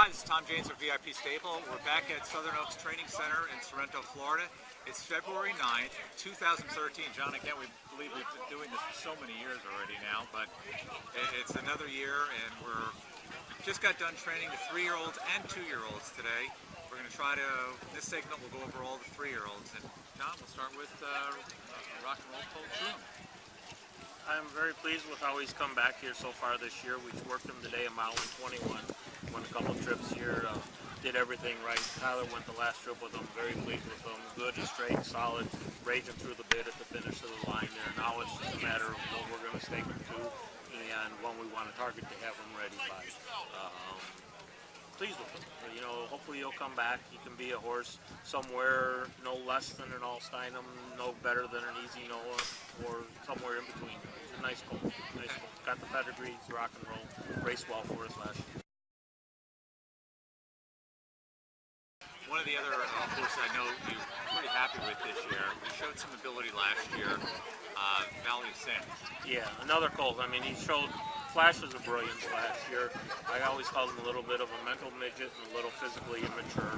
Hi, this is Tom James of VIP Stable. We're back at Sorrenot Training Center in Sorrento, Florida. It's February 9th, 2013. John, again, we believe we've been doing this for so many years already now, but it's another year, and we're just got done training the 3-year-olds and 2-year-olds today. We're going to try to, in this segment, we'll go over all the 3-year-olds. And John, we'll start with rock and roll colt Troon. I'm very pleased with how he's come back here so far this year. We've worked him today a mile and 21. Won a couple trips here, did everything right. Tyler went the last trip with him, very pleased with him. Good, straight, solid, raging through the bit at the finish of the line there. Now it's just a matter of what we're going to stake him to and when we want to target to have him ready by. Pleased with him. You know, hopefully he'll come back. He can be a horse somewhere no less than an Allsteinem, no better than an Easy Noah, or somewhere in between. He's a nice colt. Nice colt. Got the pedigree, he's rock and roll. Raced well for us last year. One of the other horses I know you're pretty happy with this year, he showed some ability last year, Valley of Sin. Yeah, another colt. I mean, he showed flashes of brilliance last year. I always called him a little bit of a mental midget and a little physically immature.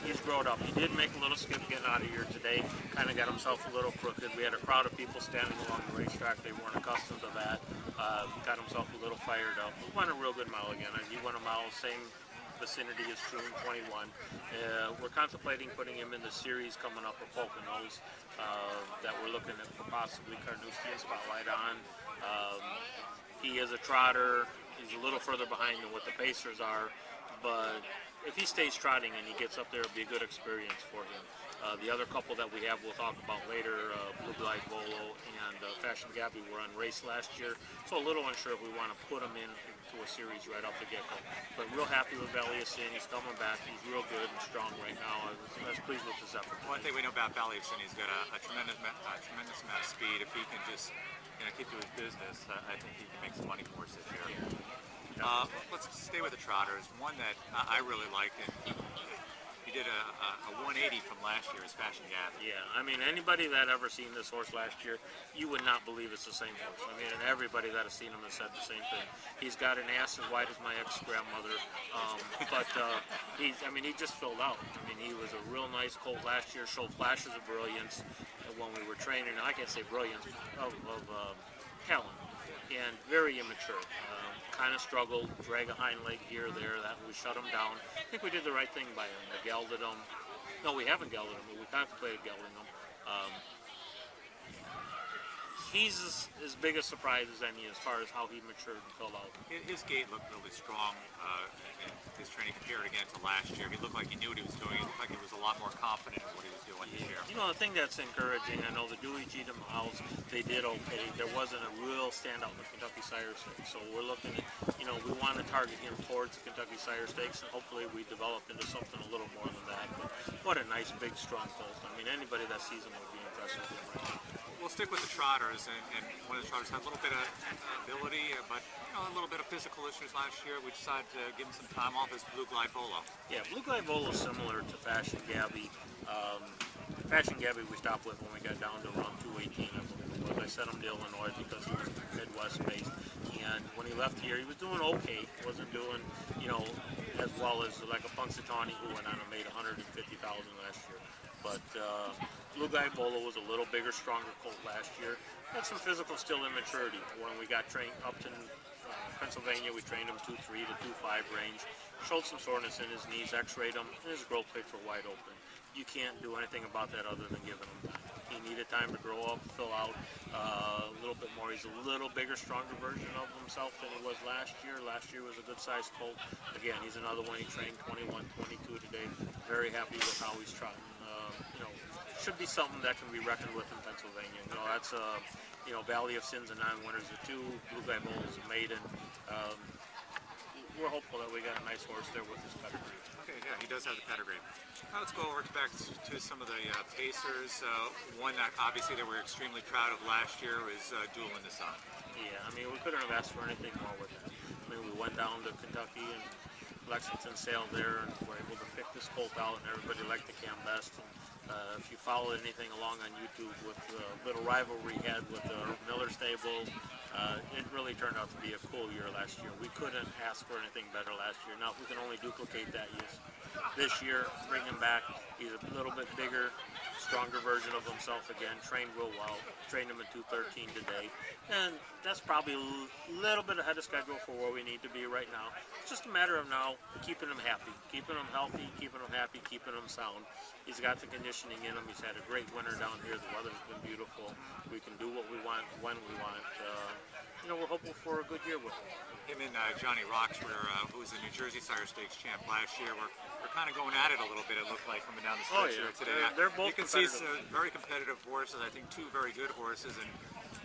He's grown up. He did make a little skip getting out of here today, kind of got himself a little crooked. We had a crowd of people standing along the racetrack. They weren't accustomed to that. Got himself a little fired up. He won a real good mile again. He won a mile same vicinity as Troon 21. We're contemplating putting him in the series coming up with Poconos that we're looking at for possibly Carnoustie and Spotlight on. He is a trotter. He's a little further behind than what the Pacers are, but if he stays trotting and he gets up there, it'll be a good experience for him. The other couple that we have we'll talk about later, Blue Glide Volo and Fashion Gabby, were on race last year, so a little unsure if we want to put them into a series right off the get-go. But real happy with Valley of Sin. He's coming back. He's real good and strong right now. I was pleased with his effort. One thing we know about Valley of Sin, he's got a tremendous amount of speed. If he can just keep to his business, I think he can make some money for us this year. Let's stay with the trotters. One that I really liked, and he did a 180 from last year, his Fashion Gabby. Yeah, I mean, anybody that ever seen this horse last year, you would not believe it's the same horse. I mean, and everybody that has seen him has said the same thing. He's got an ass as wide as my ex-grandmother, but he just filled out. I mean, he was a real nice colt last year, showed flashes of brilliance when we were training. I can't say brilliance, of talent, and very immature. Kind of struggled, drag a hind leg here or there, that we shut him down. I think we did the right thing by him. We gelded him. No, we haven't gelded him, but we contemplated gelding him. He's as big a surprise as any as far as how he matured and filled out. His gait looked really strong in his training compared again to last year. He looked like he knew what he was doing. He looked like he was a lot more confident in what he was doing this year. You know, the thing that's encouraging, I know the Dewey Cheatham House, they did okay. There wasn't a real standout in the Kentucky Sire Stakes. So we're looking at, we want to target him towards the Kentucky Sire Stakes, and hopefully we develop into something a little more than that. But what a nice, big, strong colt. I mean, anybody that sees him would be impressed with him right now. We'll stick with the trotters, and one of the trotters had a little bit of ability, but a little bit of physical issues last year. We decided to give him some time off as Blue Glide Volo. Yeah, Blue Glide Volo is similar to Fashion Gabby. Fashion Gabby we stopped with when we got down to around 218, I believe it was. I sent him to Illinois because he was Midwest-based, and when he left here, he was doing okay. He wasn't doing, as well as like a Punxsutawney who went on and made $150,000 last year. But Blue Glide Volo was a little bigger, stronger colt last year. Had some physical still immaturity. When we got trained up to Pennsylvania, we trained him 2.3 to 2.5 range. Showed some soreness in his knees, x-rayed him, and his growth plates were wide open. You can't do anything about that other than giving him time. He needed time to grow up, fill out a little bit more. He's a little bigger, stronger version of himself than he was last year. Last year was a good-sized colt. Again, he's another one. He trained 21, 22 today. Very happy with how he's trotting. Should be something that can be reckoned with in Pennsylvania. That's Valley of Sin's and non-winners are 2. Blue Glide Volo's a maiden. We're hopeful that we got a nice horse there with his pedigree. Okay, yeah, he does have the pedigree. Now let's go over back to some of the Pacers. One that obviously they were extremely proud of last year was Duel in the Sun. Yeah, I mean, we couldn't have asked for anything more with that. I mean, we went down to Kentucky and Lexington sailed there and were able to pick this colt out, and everybody liked the Cam best. And, if you followed anything along on YouTube with the little rivalry he had with the Miller stable, It really turned out to be a cool year last year. We couldn't ask for anything better last year. Now, if we can only duplicate that this year, bring him back. He's a little bit bigger, stronger version of himself again. Trained real well. Trained him at 213 today. And that's probably a little bit ahead of schedule for where we need to be right now. It's just a matter of now keeping him happy, keeping him healthy, keeping him happy, keeping him sound. He's got the conditioning in him. He's had a great winter down here. The weather's been beautiful. We can do what we want when we want. We're hoping for a good year with him. Him and Johnny Roxburgh, who was the New Jersey Sire Stakes champ last year, we're kind of going at it a little bit, it looked like, coming down the stretch here today. They're both you can see some very competitive horses. I think two very good horses. And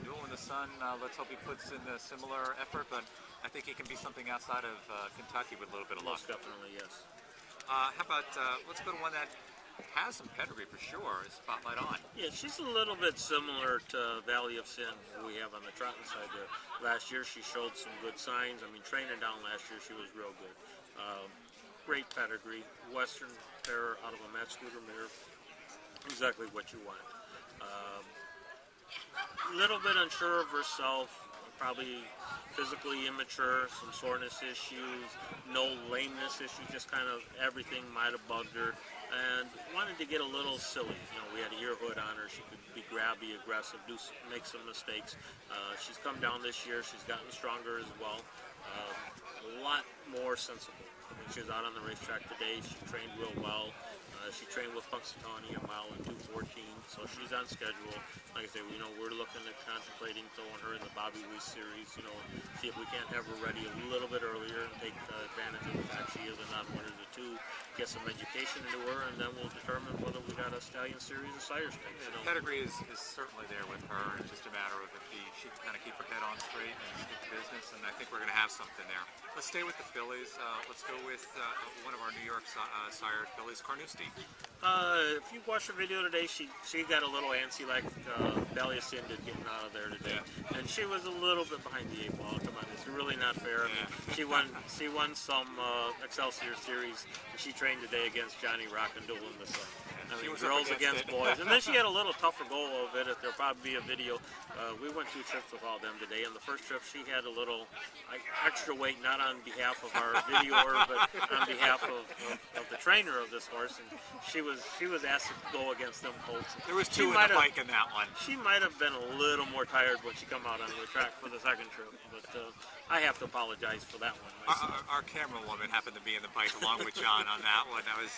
Newell in the Sun, let's hope he puts in a similar effort, but I think he can be something outside of Kentucky with a little bit of luck. Most definitely, yes. How about, let's go to one that has some pedigree for sure, Spotlight On. Yeah, she's a little bit similar to Valley of Sin, who we have on the trotting side there. Last year she showed some good signs. I mean, training down last year she was real good. Great pedigree, Western pair out of a Matt Scooter mare. Exactly what you want. A little bit unsure of herself, probably physically immature, some soreness issues, no lameness issues, just kind of everything might have bugged her, and wanted to get a little silly. We had a ear hood on her. She could be grabby, aggressive, make some mistakes. She's come down this year. She's gotten stronger as well. A lot more sensible. I mean, she was out on the racetrack today. She trained real well. She trained with Punxsutawney a mile in 2:14, so she's on schedule. Like I say, we're looking at contemplating throwing her in the Bobby Weiss series, see if we can't have her ready a little bit earlier and take advantage of the fact she is a non-winner to two, get some education into her, and then we'll determine whether we got a stallion series or sire stakes. The pedigree is certainly there with her. It's just a matter of if she can kind of keep her head on straight and stick to business, and I think we're going to have something there. Let's stay with the fillies. Let's go with one of our New York sire fillies, Carnoustie. If you watch her video today, she got a little antsy like Valley of Sin did getting out of there today, and she was a little bit behind the 8 ball. Come on, it's really not fair. I mean, she won some Excelsior series, and she trained today against Johnny Rock and Newell in the Sun. I mean, girls against boys. And then she had a little tougher go of it. There'll probably be a video. We went 2 trips with all them today, and the first trip she had a little extra weight, not on behalf of our videoer, but on behalf of the trainer of this horse. And she was asked to go against them colts. There was 2 in the bike in that one. She might have been a little more tired when she come out on the track for the second trip, but I have to apologize for that one myself. Our camera woman happened to be in the bike along with John on that one. That was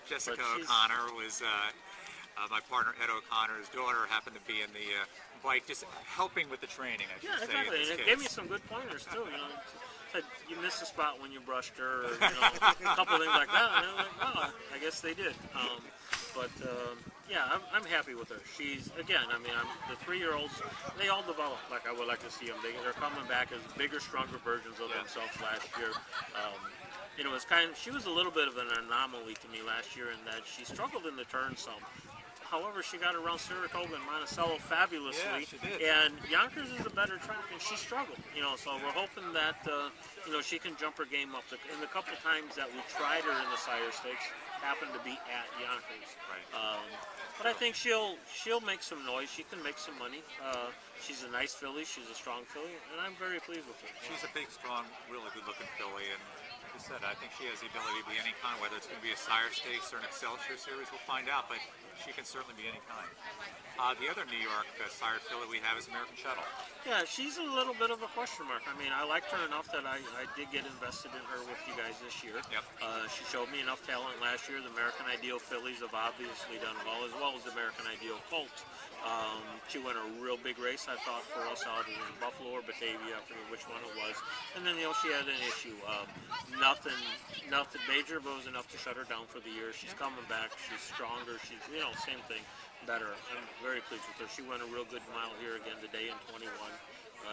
Jessica O'Connor, was my partner Ed O'Connor's daughter, happened to be in the bike, just helping with the training, I should say. Exactly. And it gave me some good pointers too. Said you missed a spot when you brushed her, or a couple of things like that. And I was like, oh, I guess they did. Yeah, I'm happy with her. She's, again, the 3-year-olds, they all develop like I would like to see them. They're coming back as bigger, stronger versions of themselves last year. She was a little bit of an anomaly to me last year in that she struggled in the turn some. However, she got around Saratoga and Monticello fabulously, and Yonkers is a better track, and she struggled. So we're hoping that she can jump her game up. And the couple times that we tried her in the Sire Stakes happened to be at Yonkers. Right. But I think she'll make some noise. She can make some money. She's a nice filly. She's a strong filly, and I'm very pleased with her. She's a big, strong, really good-looking filly, and like I said, I think she has the ability to be any kind. Whether it's going to be a Sire Stakes or an Excelsior series, we'll find out. But she can certainly be any kind. The other New York sire filly we have is American Shuttle. Yeah, she's a little bit of a question mark. I liked her enough that I did get invested in her with you guys this year. Yep. She showed me enough talent last year. The American Ideal fillies have obviously done well as the American Ideal colts. She won a real big race, I thought, for us out in Buffalo or Batavia, I forget which one it was. And then, she had an issue. Nothing major, but it was enough to shut her down for the year. She's coming back. She's stronger. She's, same thing, better. I'm very pleased with her. She won a real good mile here again today in 21.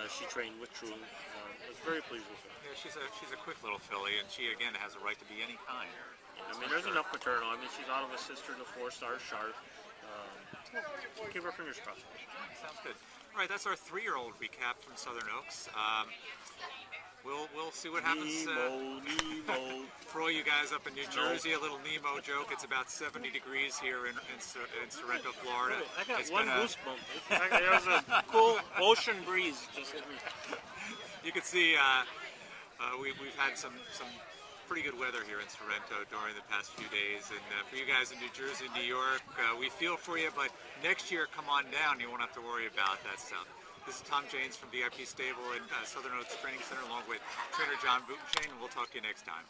She trained with True. I was very pleased with her. Yeah, she's a quick little filly, and she, again, has a right to be any kind. There's enough maternal. She's out of a sister to 4-star Sharp. Keep our fingers crossed. Sounds good. All right, that's our 3-year-old recap from Southern Oaks. We'll see what happens. Nemo. For all you guys up in New Jersey, a little Nemo joke. It's about 70 degrees here in Sorrento, Florida. I got It's one been goosebump. There was a cool ocean breeze just hit me. You can see we've had some pretty good weather here in Sorrento during the past few days, and for you guys in New Jersey, New York, we feel for you, but next year, come on down, you won't have to worry about that stuff. This is Tom Janes from VIP Stable in Southern Oaks Training Center, along with trainer John Butenschoen, and we'll talk to you next time.